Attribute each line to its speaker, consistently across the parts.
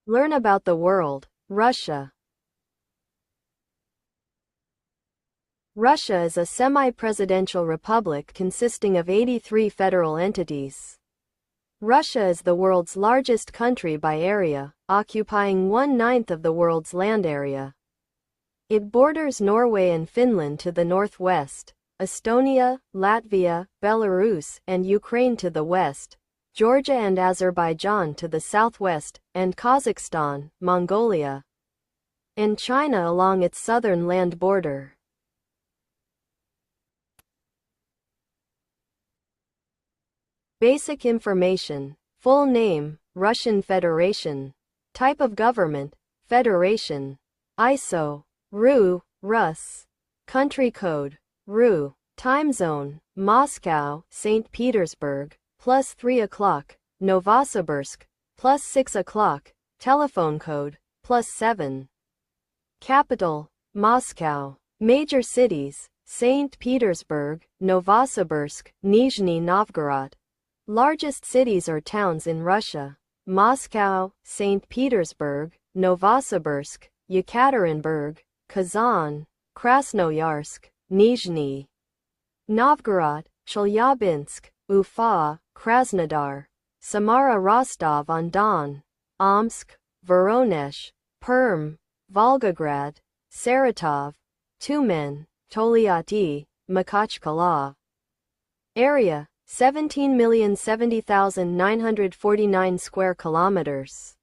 Speaker 1: Learn about the world. Russia. Russia is a semi-presidential republic consisting of 83 federal entities. Russia is the world's largest country by area, occupying 1/9 of the world's land area. It borders Norway and Finland to the northwest, Estonia, Latvia, Belarus, and Ukraine to the west, Georgia and Azerbaijan to the southwest, and Kazakhstan, Mongolia, and China along its southern land border. Basic information. Full name, Russian Federation. Type of government, Federation. ISO, RU, Rus. Country code, RU. Time zone, Moscow, St. Petersburg, +3 o'clock, Novosibirsk, +6 o'clock, telephone code, +7. Capital, Moscow. Major cities, St. Petersburg, Novosibirsk, Nizhny Novgorod. Largest cities or towns in Russia: Moscow, St. Petersburg, Novosibirsk, Yekaterinburg, Kazan, Krasnoyarsk, Nizhny Novgorod, Chelyabinsk, Ufa, Krasnodar, Samara, Rostov-on-Don, Omsk, Voronezh, Perm, Volgograd, Saratov, Tyumen, Toliati, Makhachkala. Area: 17,070,949 square kilometers.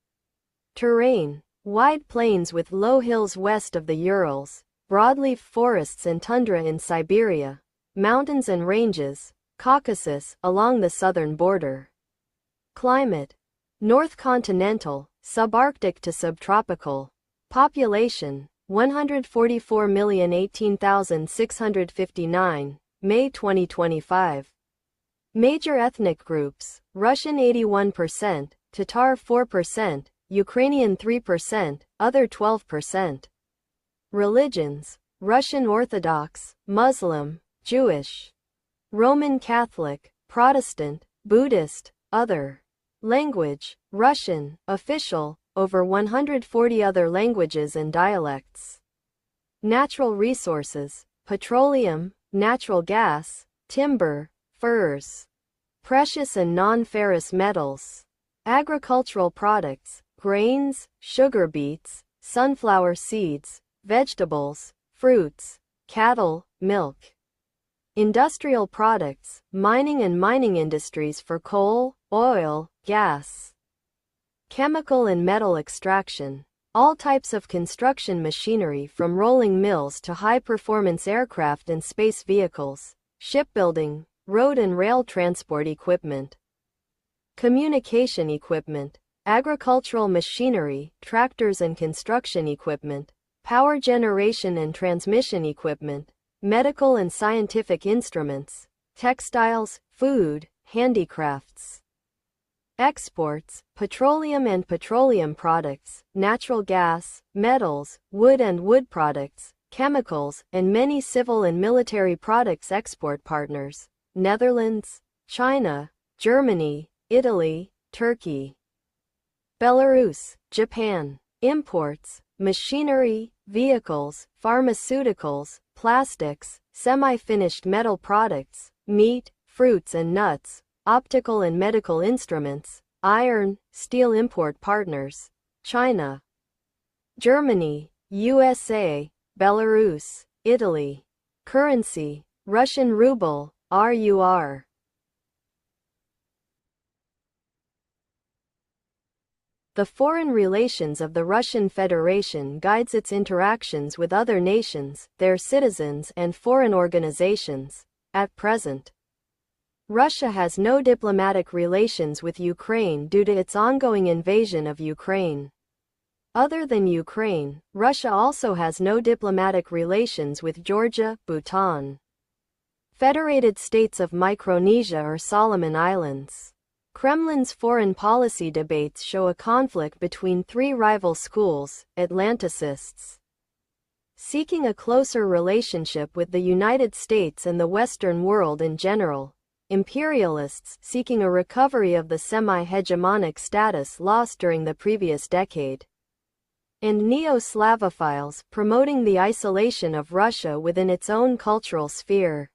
Speaker 1: Terrain: wide plains with low hills west of the Urals, broadleaf forests and tundra in Siberia, mountains and ranges, Caucasus, along the southern border. Climate: North continental, subarctic to subtropical. Population: 144,018,659, May 2025. Major ethnic groups: Russian 81%, Tatar 4%, Ukrainian 3%, other 12%. Religions: Russian Orthodox, Muslim, Jewish, Roman Catholic, Protestant, Buddhist, other. Language: Russian, official, over 140 other languages and dialects. Natural resources: petroleum, natural gas, timber, furs. Precious and non-ferrous metals. Agricultural products: grains, sugar beets, sunflower seeds, vegetables, fruits, cattle, milk. Industrial products: mining and mining industries for coal, oil, gas. Chemical and metal extraction. All types of construction machinery from rolling mills to high-performance aircraft and space vehicles. Shipbuilding, road and rail transport equipment. Communication equipment. Agricultural machinery, tractors and construction equipment. Power generation and transmission equipment. Medical and scientific instruments. Textiles, food, handicrafts. Exports: petroleum and petroleum products, natural gas, metals, wood and wood products, chemicals, and many civil and military products. Export partners: Netherlands, China, Germany, Italy, Turkey. Belarus, Japan. Imports: machinery, vehicles, pharmaceuticals, plastics, semi-finished metal products, meat, fruits and nuts, optical and medical instruments, iron, steel. Import partners: China, Germany, USA, Belarus, Italy. Currency: Russian ruble, RUR. The foreign relations of the Russian Federation guides its interactions with other nations, their citizens, and foreign organizations. At present, Russia has no diplomatic relations with Ukraine due to its ongoing invasion of Ukraine. Other than Ukraine, Russia also has no diplomatic relations with Georgia, Bhutan, Federated States of Micronesia or Solomon Islands. Kremlin's foreign policy debates show a conflict between three rival schools, Atlanticists, seeking a closer relationship with the United States and the Western world in general, imperialists seeking a recovery of the semi-hegemonic status lost during the previous decade, and neo-Slavophiles promoting the isolation of Russia within its own cultural sphere.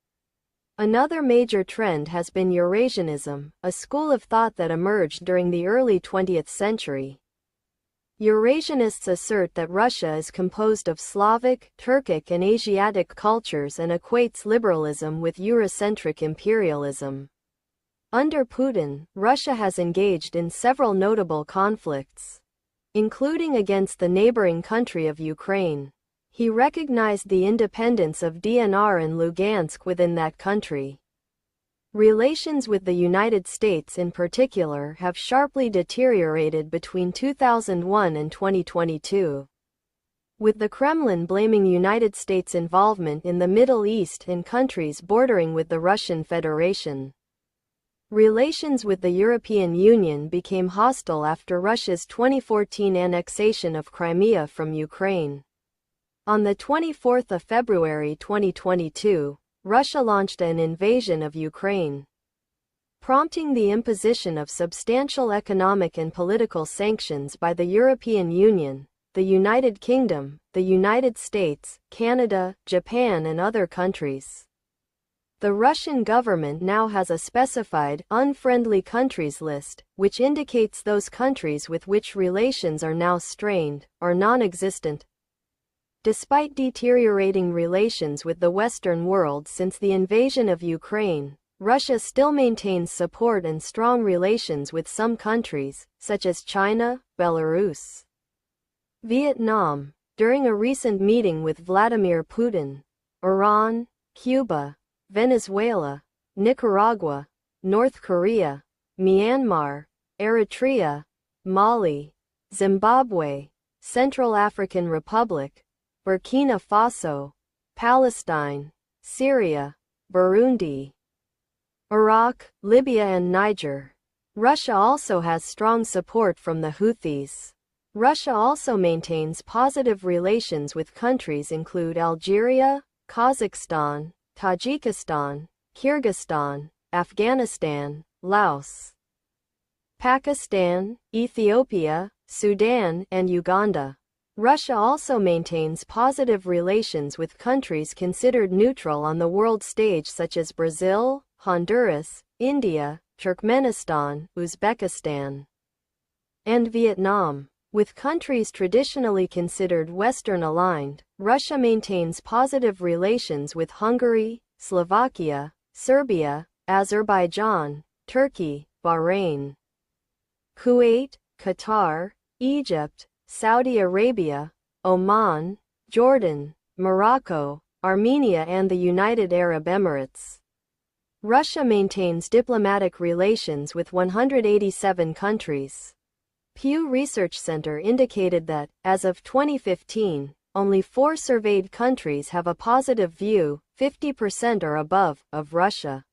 Speaker 1: Another major trend has been Eurasianism, a school of thought that emerged during the early 20th century. Eurasianists assert that Russia is composed of Slavic, Turkic and Asiatic cultures and equates liberalism with Eurocentric imperialism. Under Putin, Russia has engaged in several notable conflicts, including against the neighboring country of Ukraine. He recognized the independence of DNR and Lugansk within that country. Relations with the United States in particular have sharply deteriorated between 2001 and 2022, with the Kremlin blaming United States involvement in the Middle East and countries bordering with the Russian Federation. Relations with the European Union became hostile after Russia's 2014 annexation of Crimea from Ukraine. On the 24th of February 2022, Russia launched an invasion of Ukraine, prompting the imposition of substantial economic and political sanctions by the European Union, the United Kingdom, the United States, Canada, Japan and other countries. The Russian government now has a specified unfriendly countries list, which indicates those countries with which relations are now strained, or non-existent. Despite deteriorating relations with the Western world since the invasion of Ukraine, Russia still maintains support and strong relations with some countries, such as China, Belarus, Vietnam. During a recent meeting with Vladimir Putin, Iran, Cuba, Venezuela, Nicaragua, North Korea, Myanmar, Eritrea, Mali, Zimbabwe, Central African Republic, Burkina Faso, Palestine, Syria, Burundi, Iraq, Libya and Niger. Russia also has strong support from the Houthis. Russia also maintains positive relations with countries include Algeria, Kazakhstan, Tajikistan, Kyrgyzstan, Afghanistan, Laos, Pakistan, Ethiopia, Sudan, and Uganda. Russia also maintains positive relations with countries considered neutral on the world stage such as Brazil, Honduras, India, Turkmenistan, Uzbekistan, and Vietnam. With countries traditionally considered Western-aligned, Russia maintains positive relations with Hungary, Slovakia, Serbia, Azerbaijan, Turkey, Bahrain, Kuwait, Qatar, Egypt, Saudi Arabia, Oman, Jordan, Morocco, Armenia and the United Arab Emirates. Russia maintains diplomatic relations with 187 countries. Pew Research Center indicated that, as of 2015, only 4 surveyed countries have a positive view, 50% or above, of Russia.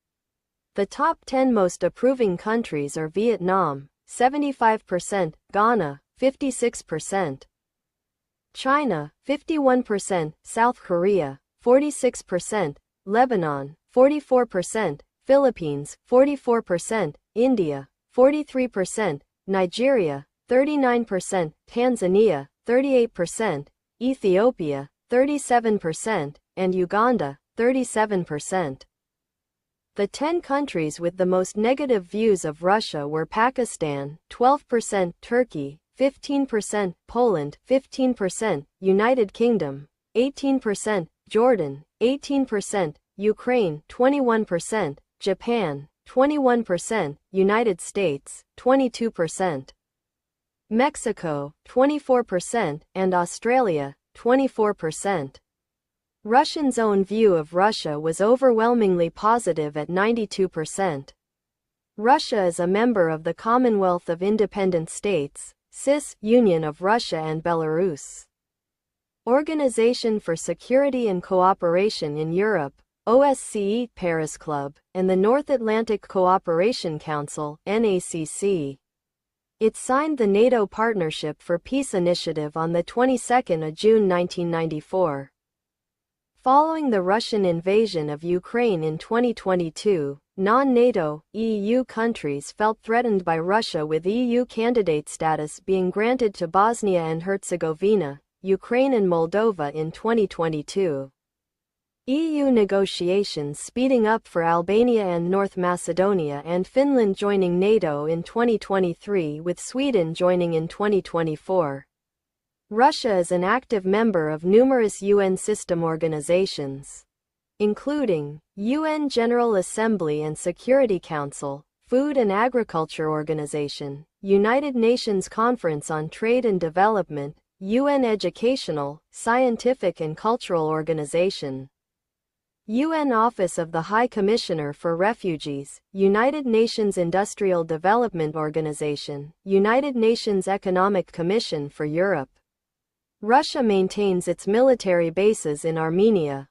Speaker 1: The top 10 most approving countries are Vietnam, 75%, Ghana, 56%, China, 51%, South Korea, 46%, Lebanon, 44%, Philippines, 44%, India, 43%, Nigeria, 39%, Tanzania, 38%, Ethiopia, 37%, and Uganda, 37%. The 10 countries with the most negative views of Russia were Pakistan, 12%, Turkey, 15%, Poland, 15%, United Kingdom, 18%, Jordan, 18%, Ukraine, 21%, Japan, 21%, United States, 22%, Mexico, 24%, and Australia, 24%. Russians' own view of Russia was overwhelmingly positive at 92%. Russia is a member of the Commonwealth of Independent States, CIS, Union of Russia and Belarus, Organization for Security and Cooperation in Europe, OSCE, Paris Club, and the North Atlantic Cooperation Council, NACC. It signed the NATO Partnership for Peace Initiative on the 22nd of June 1994. Following the Russian invasion of Ukraine in 2022, Non-NATO, EU countries felt threatened by Russia, with EU candidate status being granted to Bosnia and Herzegovina, Ukraine and Moldova in 2022. EU negotiations speeding up for Albania and North Macedonia, and Finland joining NATO in 2023, with Sweden joining in 2024. Russia is an active member of numerous UN system organizations, including UN General Assembly and Security Council, Food and Agriculture Organization, United Nations Conference on Trade and Development, UN Educational, Scientific and Cultural Organization, UN Office of the High Commissioner for Refugees, United Nations Industrial Development Organization, United Nations Economic Commission for Europe. Russia maintains its military bases in Armenia,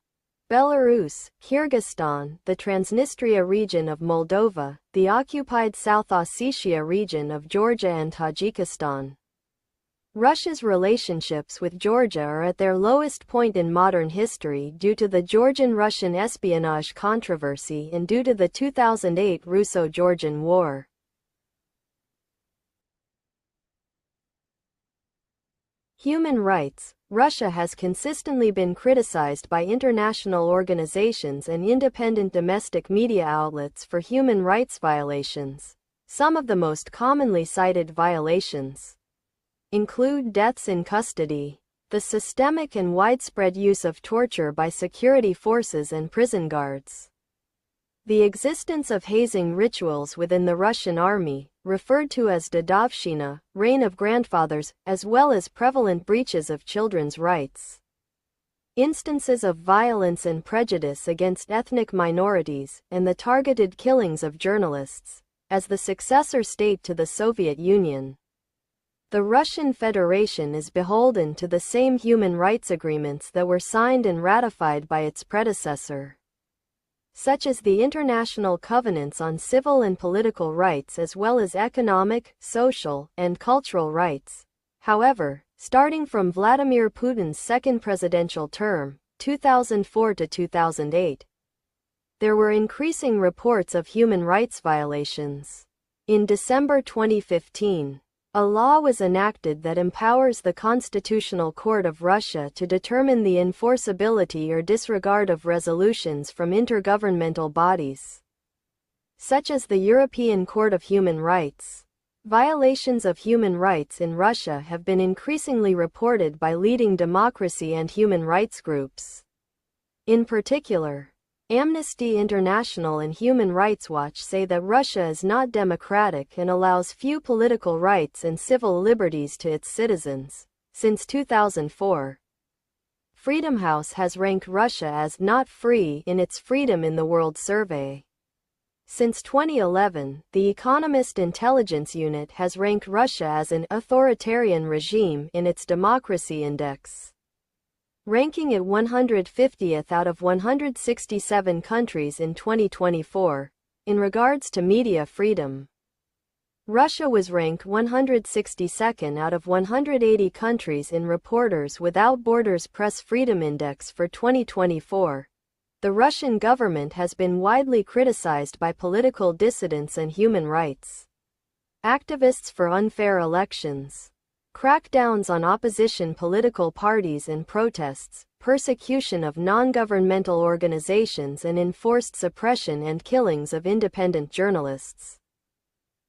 Speaker 1: Belarus, Kyrgyzstan, the Transnistria region of Moldova, the occupied South Ossetia region of Georgia and Tajikistan. Russia's relationships with Georgia are at their lowest point in modern history due to the Georgian-Russian espionage controversy and due to the 2008 Russo-Georgian War. Human rights. Russia has consistently been criticized by international organizations and independent domestic media outlets for human rights violations. Some of the most commonly cited violations include deaths in custody, the systemic and widespread use of torture by security forces and prison guards, the existence of hazing rituals within the Russian army, referred to as Dedovshchina, reign of grandfathers, as well as prevalent breaches of children's rights, instances of violence and prejudice against ethnic minorities, and the targeted killings of journalists. As the successor state to the Soviet Union, the Russian Federation is beholden to the same human rights agreements that were signed and ratified by its predecessor, such as the International Covenants on Civil and Political Rights, as well as economic, social, and cultural rights. However, starting from Vladimir Putin's second presidential term, 2004 to 2008, there were increasing reports of human rights violations. In December 2015, a law was enacted that empowers the Constitutional Court of Russia to determine the enforceability or disregard of resolutions from intergovernmental bodies, such as the European Court of Human Rights. Violations of human rights in Russia have been increasingly reported by leading democracy and human rights groups. In particular, Amnesty International and Human Rights Watch say that Russia is not democratic and allows few political rights and civil liberties to its citizens. Since 2004, Freedom House has ranked Russia as not free in its Freedom in the World survey. Since 2011, the Economist Intelligence Unit has ranked Russia as an authoritarian regime in its Democracy Index, ranking it 150th out of 167 countries in 2024. In regards to media freedom, Russia was ranked 162nd out of 180 countries in Reporters Without Borders Press Freedom Index for 2024. The Russian government has been widely criticized by political dissidents and human rights activists for unfair elections, crackdowns on opposition political parties and protests, persecution of non-governmental organizations, and enforced suppression and killings of independent journalists,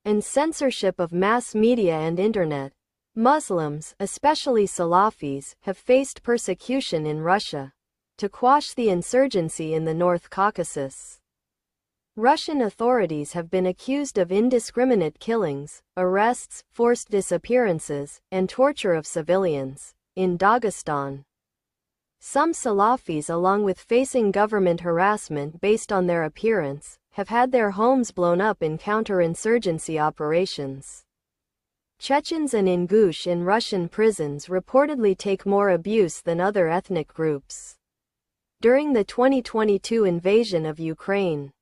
Speaker 1: and censorship of mass media and internet. Muslims, especially Salafis, have faced persecution in Russia. To quash the insurgency in the North Caucasus, Russian authorities have been accused of indiscriminate killings, arrests, forced disappearances, and torture of civilians. In Dagestan, some Salafis, along with facing government harassment based on their appearance, have had their homes blown up in counterinsurgency operations. Chechens and Ingush in Russian prisons reportedly take more abuse than other ethnic groups. During the 2022 invasion of Ukraine,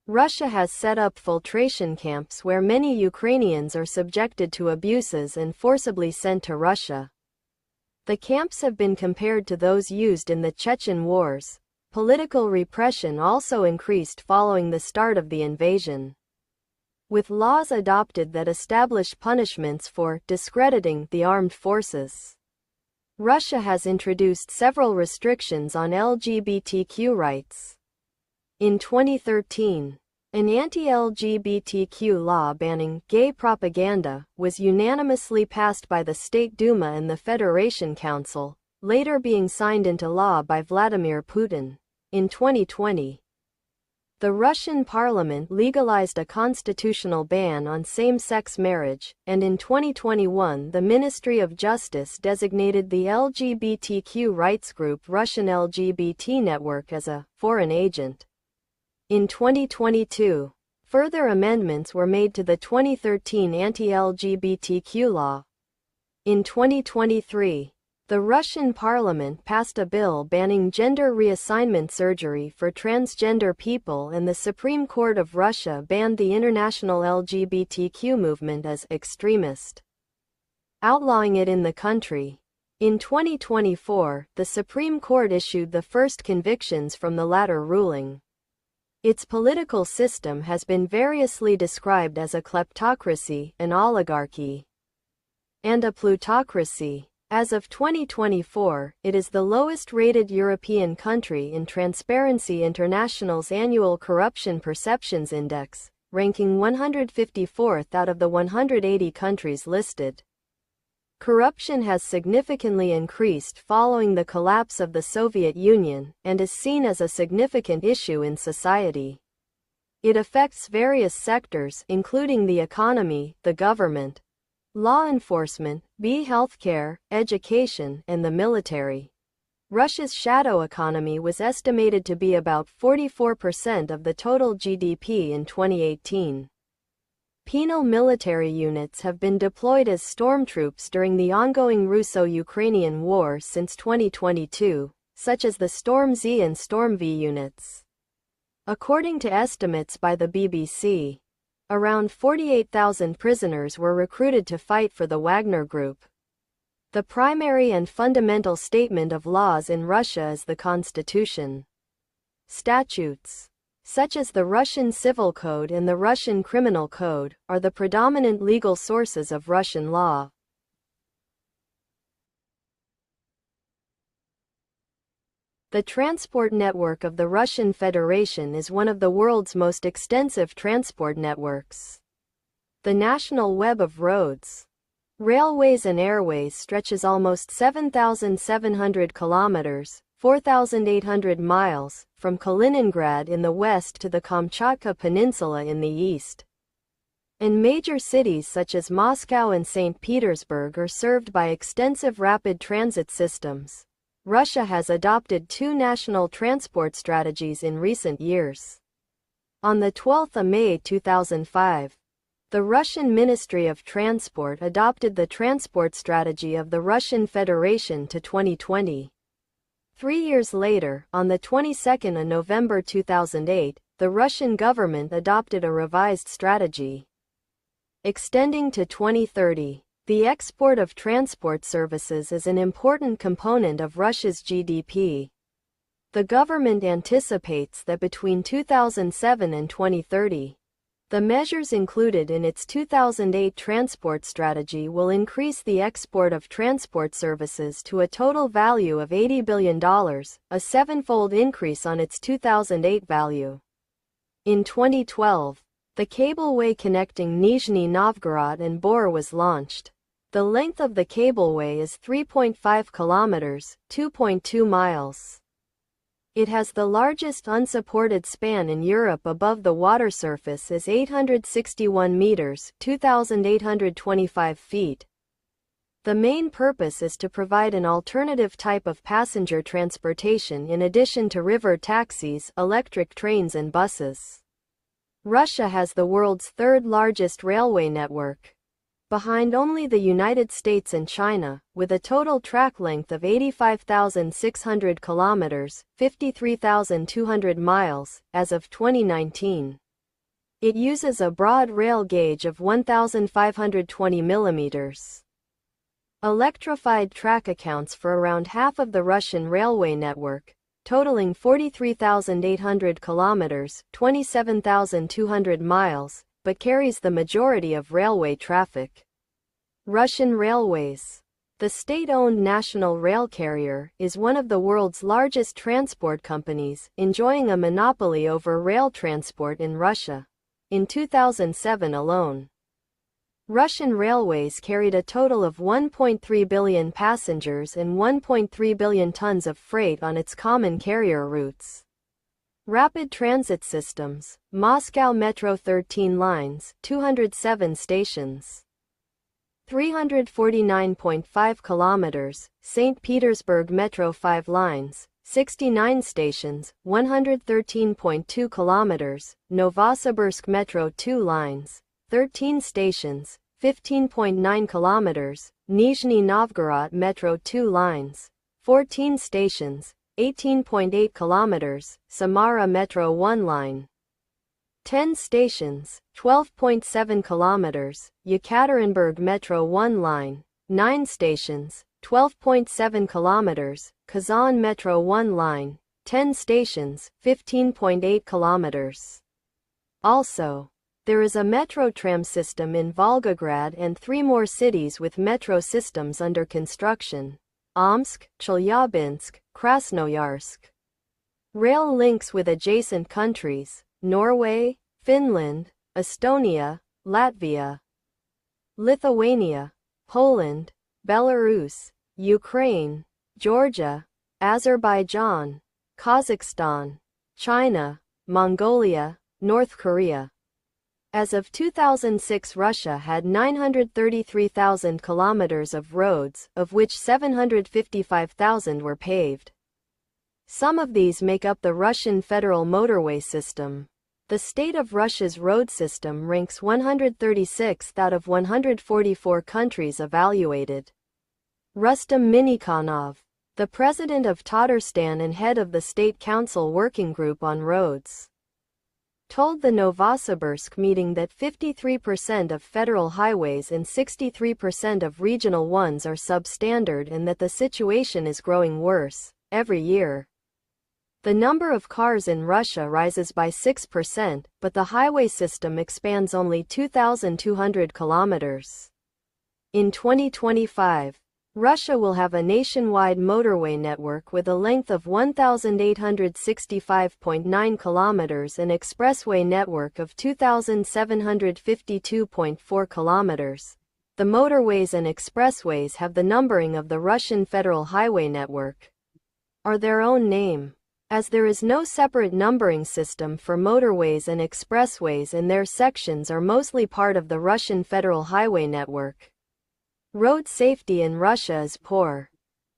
Speaker 1: Russia has set up filtration camps where many Ukrainians are subjected to abuses and forcibly sent to Russia. The camps have been compared to those used in the Chechen Wars. Political repression also increased following the start of the invasion, with laws adopted that establish punishments for discrediting the armed forces. Russia has introduced several restrictions on LGBTQ rights. In 2013, an anti-LGBTQ law banning gay propaganda was unanimously passed by the State Duma and the Federation Council, later being signed into law by Vladimir Putin. In 2020, the Russian parliament legalized a constitutional ban on same-sex marriage, and in 2021 the Ministry of Justice designated the LGBTQ rights group Russian LGBT Network as a foreign agent. In 2022, further amendments were made to the 2013 anti-LGBTQ law. In 2023, the Russian parliament passed a bill banning gender reassignment surgery for transgender people, and the Supreme Court of Russia banned the international LGBTQ movement as extremist, outlawing it in the country. In 2024, the Supreme Court issued the first convictions from the latter ruling. Its political system has been variously described as a kleptocracy, an oligarchy, and a plutocracy. As of 2024, it is the lowest-rated European country in Transparency International's annual Corruption Perceptions Index, ranking 154th out of the 180 countries listed. Corruption has significantly increased following the collapse of the Soviet Union, and is seen as a significant issue in society. It affects various sectors, including the economy, the government, law enforcement, healthcare, education, and the military. Russia's shadow economy was estimated to be about 44% of the total GDP in 2018. Penal military units have been deployed as stormtroops during the ongoing Russo-Ukrainian War since 2022, such as the Storm Z and Storm V units. According to estimates by the BBC, around 48,000 prisoners were recruited to fight for the Wagner Group. The primary and fundamental statement of laws in Russia is the Constitution. Statutes, such as the Russian Civil Code and the Russian Criminal Code, are the predominant legal sources of Russian law. The transport network of the Russian Federation is one of the world's most extensive transport networks. The national web of roads, railways and airways stretches almost 7,700 kilometers, 4,800 miles, from Kaliningrad in the west to the Kamchatka Peninsula in the east. And major cities such as Moscow and St. Petersburg are served by extensive rapid transit systems. Russia has adopted two national transport strategies in recent years. On the 12th of May 2005, the Russian Ministry of Transport adopted the transport strategy of the Russian Federation to 2020. 3 years later, on the 22nd of November 2008, the Russian government adopted a revised strategy, extending to 2030. The export of transport services is an important component of Russia's GDP. The government anticipates that between 2007 and 2030, the measures included in its 2008 transport strategy will increase the export of transport services to a total value of $80 billion, a seven-fold increase on its 2008 value. In 2012, the cableway connecting Nizhny Novgorod and Bor was launched. The length of the cableway is 3.5 kilometers, 2.2 miles. It has the largest unsupported span in Europe. Above the water surface is 861 meters, 2,825 feet. The main purpose is to provide an alternative type of passenger transportation in addition to river taxis, electric trains and buses. Russia has the world's third largest railway network, behind only the United States and China, with a total track length of 85,600 kilometers, 53,200 miles, as of 2019. It uses a broad rail gauge of 1,520 millimeters. Electrified track accounts for around half of the Russian railway network, totaling 43,800 kilometers, 27,200 miles, but carries the majority of railway traffic. Russian Railways. The state-owned national rail carrier is one of the world's largest transport companies, enjoying a monopoly over rail transport in Russia. In 2007 alone, Russian Railways carried a total of 1.3 billion passengers and 1.3 billion tons of freight on its common carrier routes. Rapid transit systems: Moscow Metro 13 lines, 207 stations. 349.5 kilometers, St. Petersburg Metro 5 lines, 69 stations, 113.2 kilometers, Novosibirsk Metro 2 lines, 13 stations, 15.9 kilometers, Nizhny Novgorod Metro 2 lines, 14 stations, 18.8 kilometers, Samara Metro 1 line, 10 stations, 12.7 kilometers, Yekaterinburg Metro 1 line, 9 stations, 12.7 kilometers, Kazan Metro 1 line, 10 stations, 15.8 kilometers. Also, there is a metro tram system in Volgograd and 3 more cities with metro systems under construction: Omsk, Chelyabinsk, Krasnoyarsk. Rail links with adjacent countries: Norway, Finland, Estonia, Latvia, Lithuania, Poland, Belarus, Ukraine, Georgia, Azerbaijan, Kazakhstan, China, Mongolia, North Korea. As of 2006, Russia had 933,000 kilometers of roads, of which 755,000 were paved. Some of these make up the Russian federal motorway system. The state of Russia's road system ranks 136th out of 144 countries evaluated. Rustam Minikhanov, the president of Tatarstan and head of the State Council Working Group on Roads, told the Novosibirsk meeting that 53% of federal highways and 63% of regional ones are substandard and that the situation is growing worse every year. The number of cars in Russia rises by 6%, but the highway system expands only 2,200 kilometers. In 2025, Russia will have a nationwide motorway network with a length of 1,865.9 kilometers and expressway network of 2,752.4 kilometers. The motorways and expressways have the numbering of the Russian Federal Highway Network, or their own name, as there is no separate numbering system for motorways and expressways and their sections are mostly part of the Russian Federal Highway Network. Road safety in Russia is poor,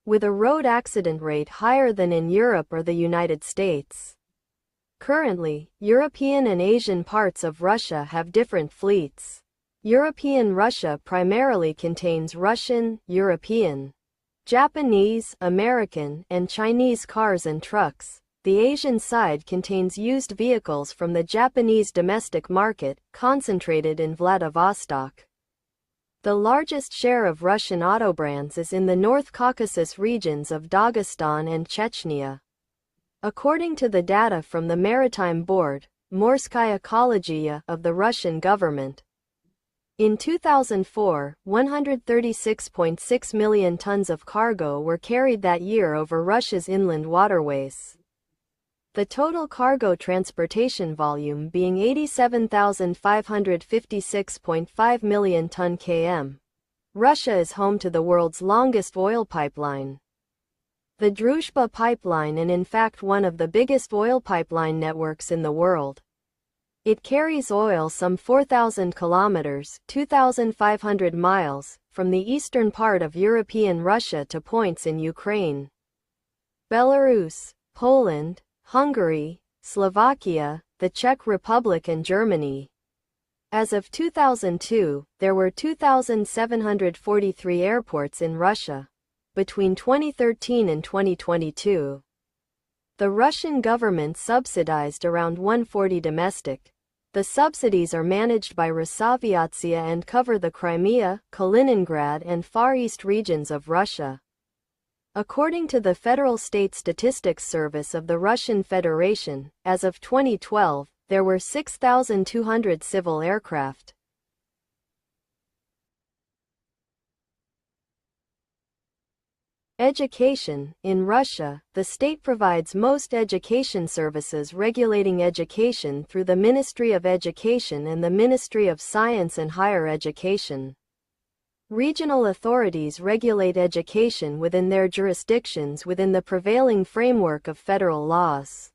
Speaker 1: with a road accident rate higher than in Europe or the United States. Currently, European and Asian parts of Russia have different fleets. European Russia primarily contains Russian, European, Japanese, American, and Chinese cars and trucks. The Asian side contains used vehicles from the Japanese domestic market, concentrated in Vladivostok. The largest share of Russian auto brands is in the North Caucasus regions of Dagestan and Chechnya. According to the data from the Maritime Board, Morskaya Kolegiya, of the Russian government, in 2004, 136.6 million tons of cargo were carried that year over Russia's inland waterways. The total cargo transportation volume being 87,556.5 million ton km. Russia is home to the world's longest oil pipeline, the Druzhba pipeline, and in fact one of the biggest oil pipeline networks in the world. It carries oil some 4,000 kilometers, 2,500 miles, from the eastern part of European Russia to points in Ukraine, Belarus, Poland, Hungary, Slovakia, the Czech Republic and Germany. As of 2002, there were 2,743 airports in Russia. Between 2013 and 2022, the Russian government subsidized around 140 domestic. The subsidies are managed by Rosaviatsia and cover the Crimea, Kaliningrad and Far East regions of Russia. According to the Federal State Statistics Service of the Russian Federation, as of 2012, there were 6,200 civil aircraft. Education. In Russia, the state provides most education services regulating education through the Ministry of Education and the Ministry of Science and Higher Education. Regional authorities regulate education within their jurisdictions within the prevailing framework of federal laws.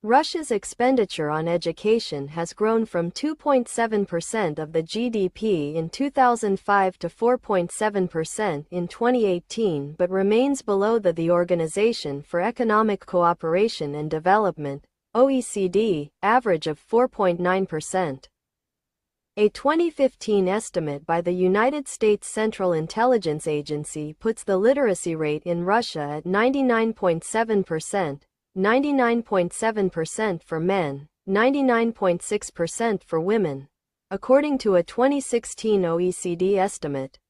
Speaker 1: Russia's expenditure on education has grown from 2.7% of the GDP in 2005 to 4.7% in 2018 but remains below the Organization for Economic Cooperation and Development, OECD, average of 4.9%. A 2015 estimate by the United States Central Intelligence Agency puts the literacy rate in Russia at 99.7%, 99.7% for men, 99.6% for women. According to a 2016 OECD estimate,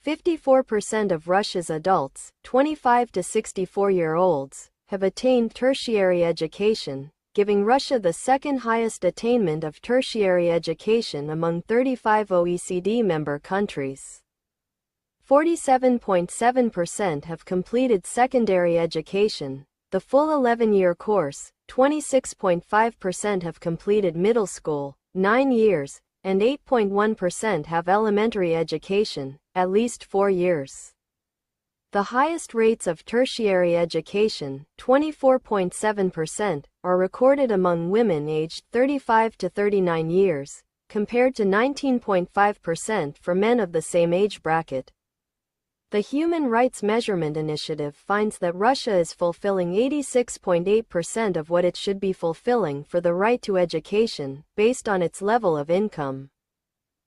Speaker 1: 54% of Russia's adults, 25 to 64-year-olds, have attained tertiary education, giving Russia the second highest attainment of tertiary education among 35 OECD member countries. 47.7% have completed secondary education, the full 11-year course, 26.5% have completed middle school, 9 years, and 8.1% have elementary education, at least 4 years. The highest rates of tertiary education, 24.7%, are recorded among women aged 35 to 39 years, compared to 19.5% for men of the same age bracket. The Human Rights Measurement Initiative finds that Russia is fulfilling 86.8% of what it should be fulfilling for the right to education, based on its level of income.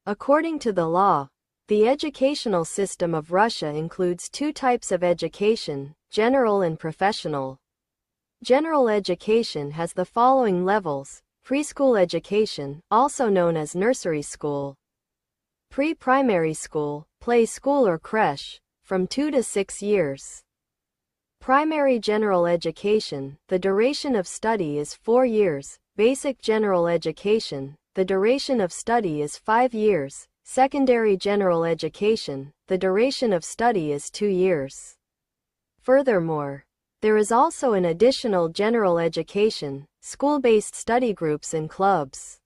Speaker 1: According to the law, the educational system of Russia includes two types of education, general and professional. General education has the following levels: preschool education, also known as nursery school; pre-primary school, play school or creche, from 2 to 6 years. Primary general education, the duration of study is 4 years. Basic general education, the duration of study is 5 years. Secondary general education, the duration of study is 2 years. Furthermore, there is also an additional general education, school-based study groups and clubs.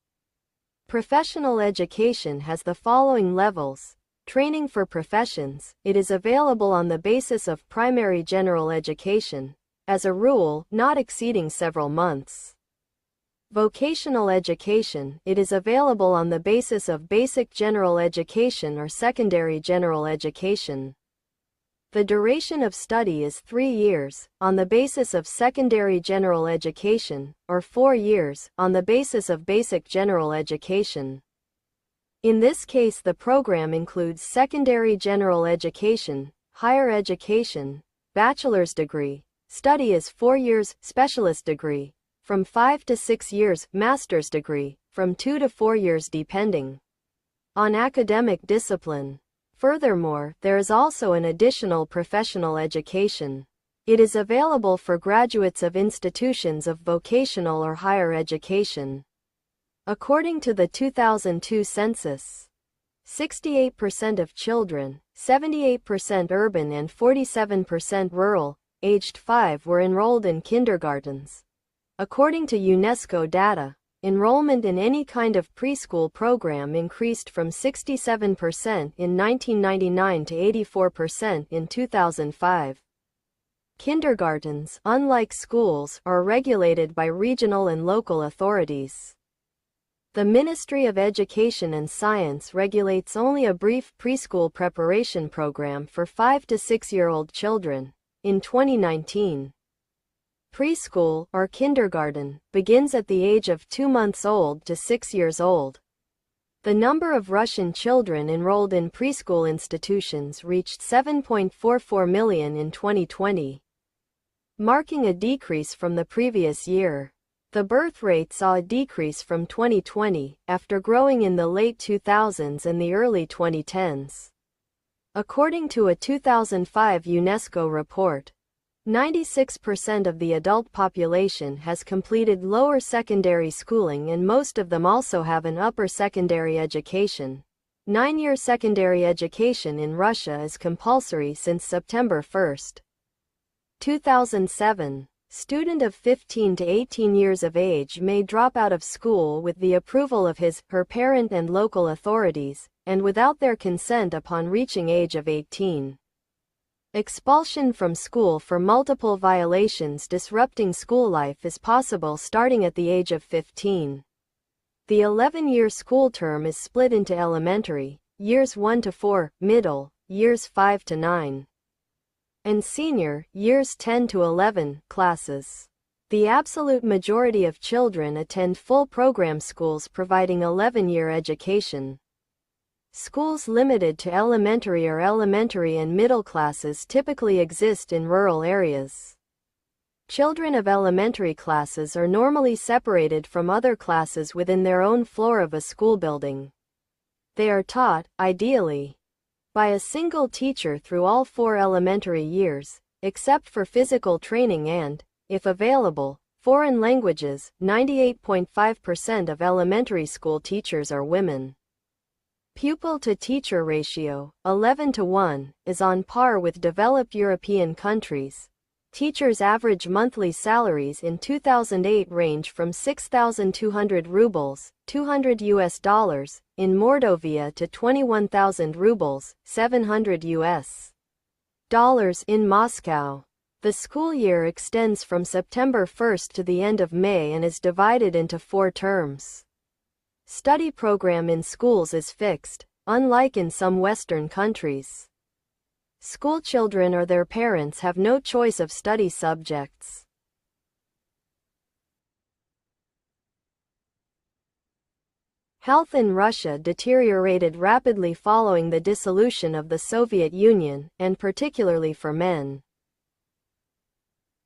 Speaker 1: Professional education has the following levels: training for professions, it is available on the basis of primary general education, as a rule, not exceeding several months. Vocational education, it is available on the basis of basic general education or secondary general education. The duration of study is 3 years, on the basis of secondary general education, or 4 years, on the basis of basic general education. In this case, the program includes secondary general education, higher education, bachelor's degree, study is 4 years, specialist degree, from 5 to 6 years, master's degree, from 2 to 4 years depending on academic discipline. Furthermore, there is also an additional professional education. It is available for graduates of institutions of vocational or higher education. According to the 2002 census, 68% of children, 78% urban and 47% rural, aged 5 were enrolled in kindergartens. According to UNESCO data, enrollment in any kind of preschool program increased from 67% in 1999 to 84% in 2005. Kindergartens, unlike schools, are regulated by regional and local authorities. The Ministry of Education and Science regulates only a brief preschool preparation program for 5 to 6-year-old children. In 2019, preschool, or kindergarten, begins at the age of 2 months old to 6 years old. The number of Russian children enrolled in preschool institutions reached 7.44 million in 2020, marking a decrease from the previous year. The birth rate saw a decrease from 2020, after growing in the late 2000s and the early 2010s. According to a 2005 UNESCO report, 96% of the adult population has completed lower secondary schooling, and most of them also have an upper secondary education. 9-year secondary education in Russia is compulsory since September 1, 2007. Student of 15 to 18 years of age may drop out of school with the approval of his/her parent and local authorities, and without their consent upon reaching age of 18. Expulsion from school for multiple violations disrupting school life is possible starting at the age of 15. The 11-year school term is split into elementary, years 1 to 4, middle, years 5 to 9, and senior, years 10 to 11, classes. The absolute majority of children attend full program schools providing 11-year education. Schools limited to elementary or elementary and middle classes typically exist in rural areas. Children of elementary classes are normally separated from other classes within their own floor of a school building. They are taught, ideally, by a single teacher through all 4 elementary years, except for physical training and, if available, foreign languages. 98.5% of elementary school teachers are women. Pupil-to-teacher ratio, 11:1, is on par with developed European countries. Teachers' average monthly salaries in 2008 range from 6,200 rubles, $200 in Mordovia to 21,000 rubles, $700 in Moscow. The school year extends from September 1 to the end of May and is divided into 4 terms. Study program in schools is fixed, unlike in some Western countries. School children or their parents have no choice of study subjects. Health in Russia deteriorated rapidly following the dissolution of the Soviet Union, and particularly for men.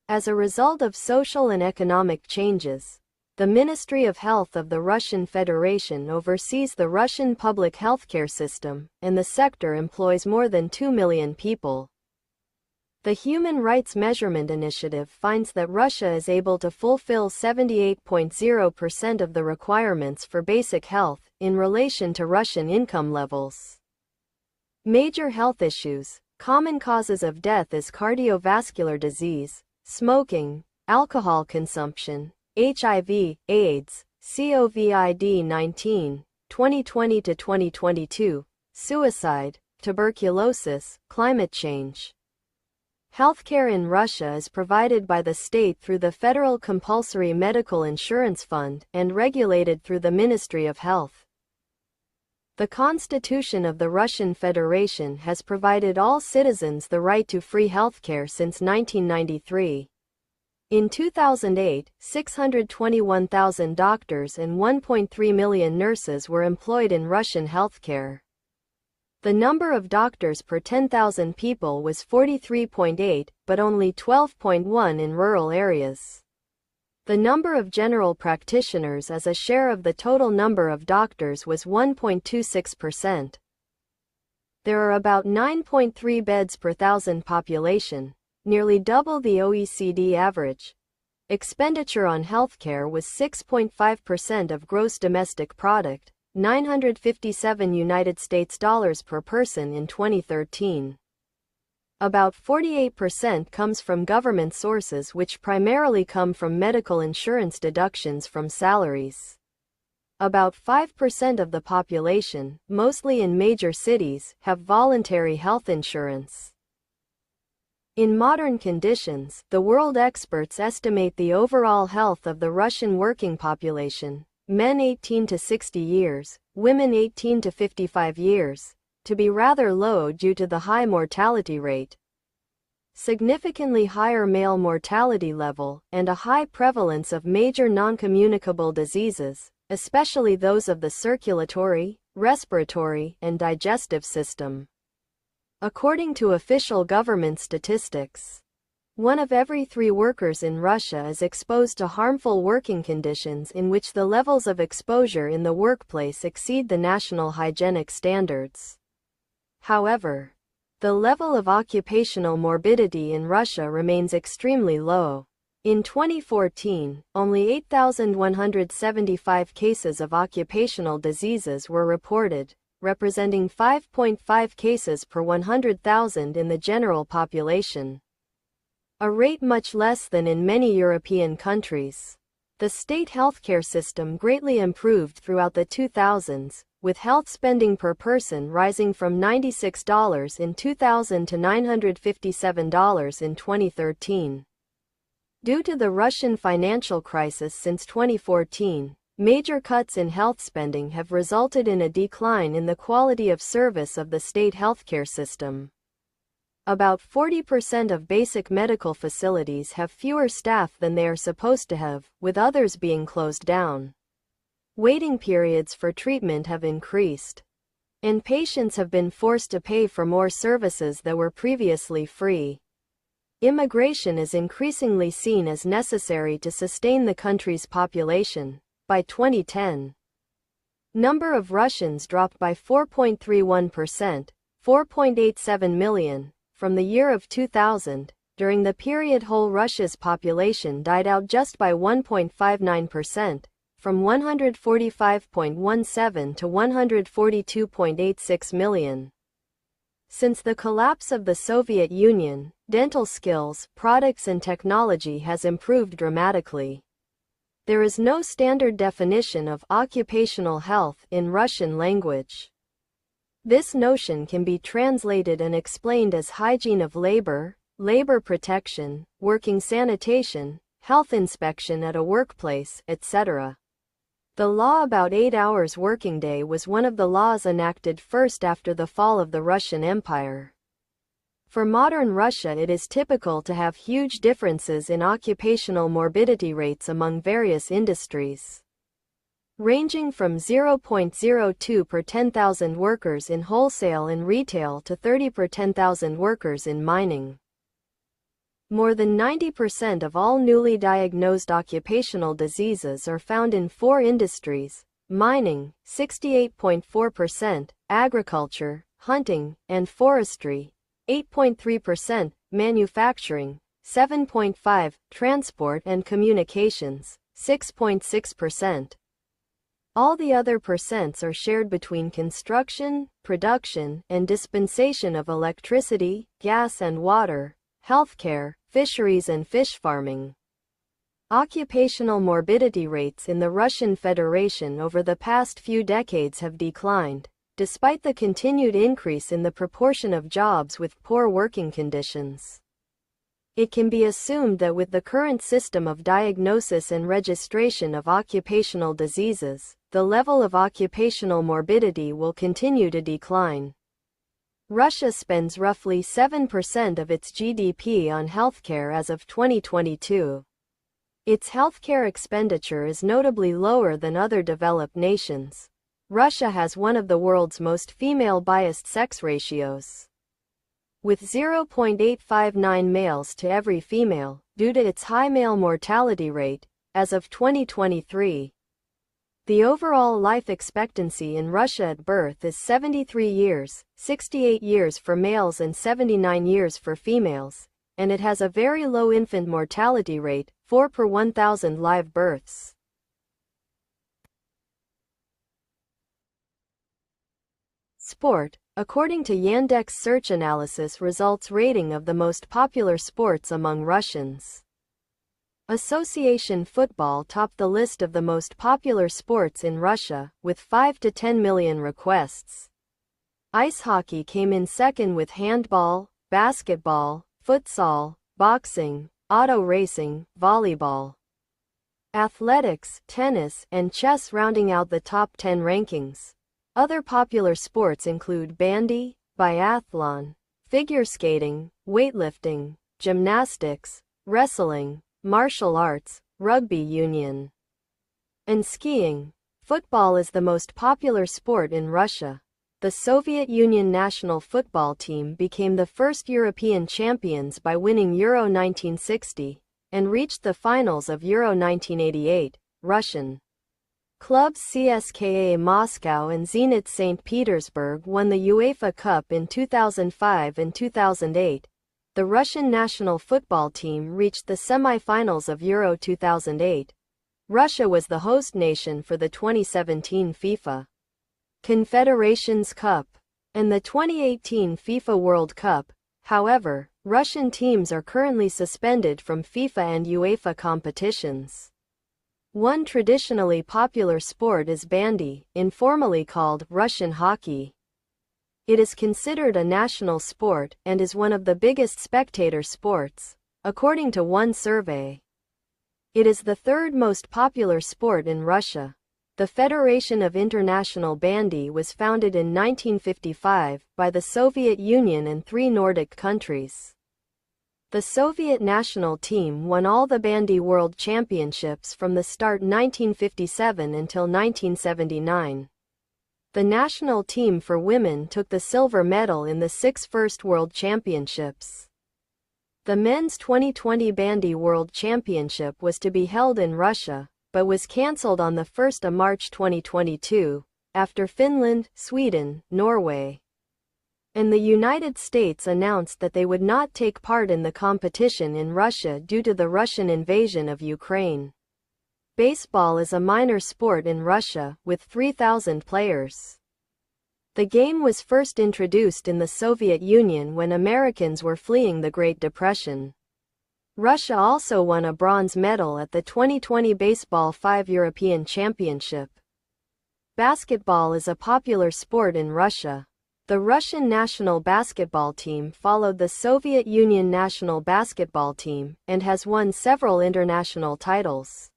Speaker 1: As a result of social and economic changes, the Ministry of Health of the Russian Federation oversees the Russian public healthcare system, and the sector employs more than 2 million people. The Human Rights Measurement Initiative finds that Russia is able to fulfill 78.0% of the requirements for basic health, in relation to Russian income levels. Major health issues. Common causes of death is cardiovascular disease, smoking, alcohol consumption, HIV, AIDS, COVID-19, 2020 to 2022, suicide, tuberculosis, climate change. Healthcare in Russia is provided by the state through the Federal Compulsory Medical Insurance Fund and regulated through the Ministry of Health. The Constitution of the Russian Federation has provided all citizens the right to free healthcare since 1993. In 2008, 621,000 doctors and 1.3 million nurses were employed in Russian healthcare. The number of doctors per 10,000 people was 43.8, but only 12.1 in rural areas. The number of general practitioners as a share of the total number of doctors was 1.26%. There are about 9.3 beds per thousand population, nearly double the OECD average. Expenditure on healthcare was 6.5% of gross domestic product, $957 per person in 2013. About 48% comes from government sources, which primarily come from medical insurance deductions from salaries. About 5% of the population, mostly in major cities, have voluntary health insurance. In modern conditions, the world experts estimate the overall health of the Russian working population, men 18 to 60 years, women 18 to 55 years, to be rather low due to the high mortality rate. Significantly higher male mortality level, and a high prevalence of major non-communicable diseases, especially those of the circulatory, respiratory, and digestive system. According to official government statistics, 1 of every 3 workers in Russia is exposed to harmful working conditions in which the levels of exposure in the workplace exceed the national hygienic standards. However, The level of occupational morbidity in Russia remains extremely low. In 2014, only 8,175 cases of occupational diseases were reported, representing 5.5 cases per 100,000 in the general population, a rate much less than in many European countries. The state healthcare system greatly improved throughout the 2000s, with health spending per person rising from $96 in 2000 to $957 in 2013. Due to the Russian financial crisis since 2014, major cuts in health spending have resulted in a decline in the quality of service of the state healthcare system. About 40% of basic medical facilities have fewer staff than they are supposed to have, with others being closed down. Waiting periods for treatment have increased, and patients have been forced to pay for more services that were previously free. Immigration is increasingly seen as necessary to sustain the country's population. By 2010, number of Russians dropped by 4.31%, 4.87 million, from the year of 2000. During the period, whole Russia's population died out just by 1.59%, from 145.17 to 142.86 million. Since the collapse of the Soviet Union, dental skills, products and technology has improved dramatically. There is no standard definition of occupational health in Russian language. This notion can be translated and explained as hygiene of labor, labor protection, working sanitation, health inspection at a workplace, etc. The law about 8 hours working day was one of the laws enacted first after the fall of the Russian Empire. For modern Russia, it is typical to have huge differences in occupational morbidity rates among various industries, ranging from 0.02 per 10,000 workers in wholesale and retail to 30 per 10,000 workers in mining. More than 90% of all newly diagnosed occupational diseases are found in 4 industries: mining, 68.4%, agriculture, hunting, and forestry, 8.3%, manufacturing, 7.5%, transport and communications, 6.6%. All the other percents are shared between construction, production, and dispensation of electricity, gas and water, healthcare, fisheries and fish farming. Occupational morbidity rates in the Russian Federation over the past few decades have declined, despite the continued increase in the proportion of jobs with poor working conditions. It can be assumed that with the current system of diagnosis and registration of occupational diseases, the level of occupational morbidity will continue to decline. Russia spends roughly 7% of its GDP on healthcare as of 2022. Its healthcare expenditure is notably lower than other developed nations. Russia has one of the world's most female-biased sex ratios, with 0.859 males to every female, due to its high male mortality rate. As of 2023, the overall life expectancy in Russia at birth is 73 years, 68 years for males and 79 years for females, and it has a very low infant mortality rate, 4 per 1,000 live births. Sport. According to Yandex search analysis results rating of the most popular sports among Russians, Association football topped the list of the most popular sports in Russia, with 5 to 10 million requests. Ice hockey came in second, with handball, basketball, futsal, boxing, auto racing, volleyball, athletics, tennis, and chess rounding out the top 10 rankings. Other popular sports include bandy, biathlon, figure skating, weightlifting, gymnastics, wrestling, martial arts, rugby union, and skiing. Football is the most popular sport in Russia. The Soviet Union national football team became the first European champions by winning Euro 1960, and reached the finals of Euro 1988. Russian Clubs CSKA Moscow and Zenit St. Petersburg won the UEFA Cup in 2005 and 2008. The Russian national football team reached the semi-finals of Euro 2008. Russia was the host nation for the 2017 FIFA Confederations Cup and the 2018 FIFA World Cup. However, Russian teams are currently suspended from FIFA and UEFA competitions. One traditionally popular sport is bandy, informally called Russian hockey. It is considered a national sport and is one of the biggest spectator sports, according to one survey. It is the third most popular sport in Russia. The Federation of International Bandy was founded in 1955 by the Soviet Union and 3 Nordic countries. The Soviet national team won all the bandy world championships from the start 1957 until 1979. The national team for women took the silver medal in the 6 first world championships. The men's 2020 Bandy World Championship was to be held in Russia, but was cancelled on the 1st of March 2022, after Finland, Sweden, Norway, and the United States announced that they would not take part in the competition in Russia due to the Russian invasion of Ukraine. Baseball is a minor sport in Russia, with 3,000 players. The game was first introduced in the Soviet Union when Americans were fleeing the Great Depression. Russia also won a bronze medal at the 2020 Baseball 5 European Championship. Basketball is a popular sport in Russia. The Russian national basketball team followed the Soviet Union national basketball team and has won several international titles.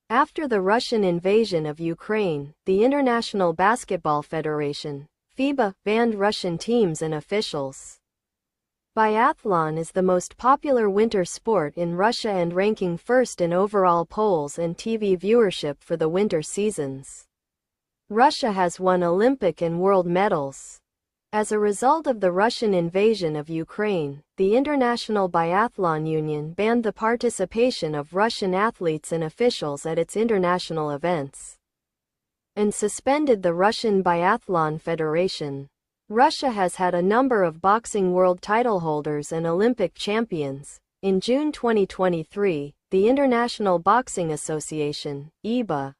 Speaker 1: After the Russian invasion of Ukraine, the International Basketball Federation, FIBA, banned Russian teams and officials. Biathlon is the most popular winter sport in Russia and ranking first in overall polls and TV viewership for the winter seasons. Russia has won Olympic and world medals. As a result of the Russian invasion of Ukraine, the International Biathlon Union banned the participation of Russian athletes and officials at its international events, and suspended the Russian Biathlon Federation. Russia has had a number of boxing world title holders and Olympic champions. In June 2023, the International Boxing Association, IBA,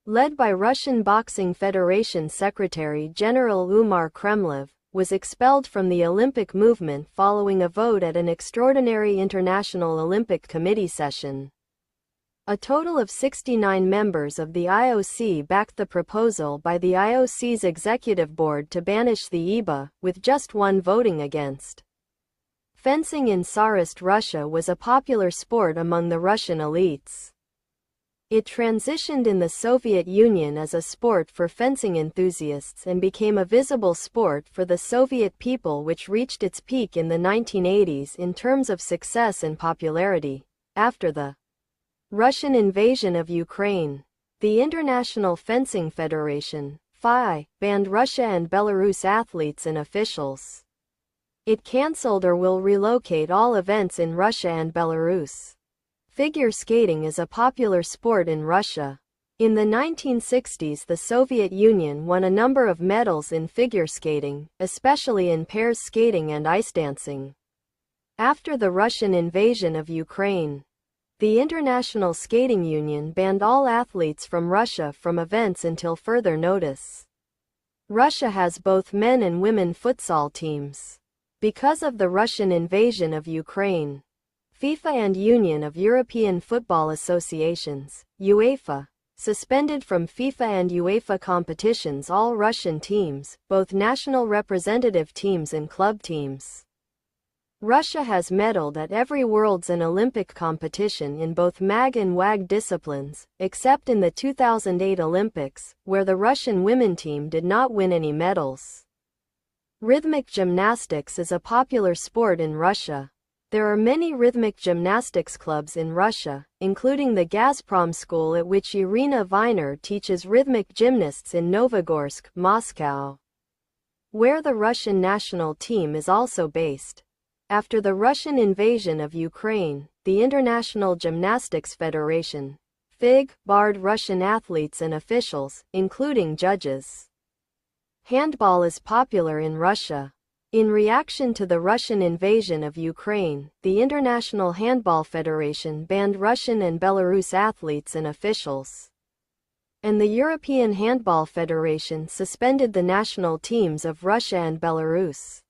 Speaker 1: led by Russian Boxing Federation Secretary General Umar Kremlev, was expelled from the Olympic movement following a vote at an extraordinary International Olympic Committee session. A total of 69 members of the IOC backed the proposal by the IOC's executive board to banish the IBA, with just one voting against. Fencing in Tsarist Russia was a popular sport among the Russian elites. It transitioned in the Soviet Union as a sport for fencing enthusiasts and became a visible sport for the Soviet people, which reached its peak in the 1980s in terms of success and popularity. After the Russian invasion of Ukraine, the International Fencing Federation, FIA, banned Russia and Belarus athletes and officials. It cancelled or will relocate all events in Russia and Belarus. Figure skating is a popular sport in Russia. In the 1960s, the Soviet Union won a number of medals in figure skating, especially in pairs skating and ice dancing. After the Russian invasion of Ukraine, the International Skating Union banned all athletes from Russia from events until further notice. Russia has both men and women futsal teams. Because of the Russian invasion of Ukraine, FIFA and Union of European Football Associations, UEFA, suspended from FIFA and UEFA competitions all Russian teams, both national representative teams and club teams. Russia has medaled at every Worlds and Olympic competition in both MAG and WAG disciplines, except in the 2008 Olympics, where the Russian women team did not win any medals. Rhythmic gymnastics is a popular sport in Russia. There are many rhythmic gymnastics clubs in Russia, including the Gazprom School, at which Irina Viner teaches rhythmic gymnasts in Novogorsk, Moscow, where the Russian national team is also based. After the Russian invasion of Ukraine, the International Gymnastics Federation, FIG barred Russian athletes and officials, including judges. Handball is popular in Russia. In reaction to the Russian invasion of Ukraine, the International Handball Federation banned Russian and Belarus athletes and officials. And the European Handball Federation suspended the national teams of Russia and Belarus.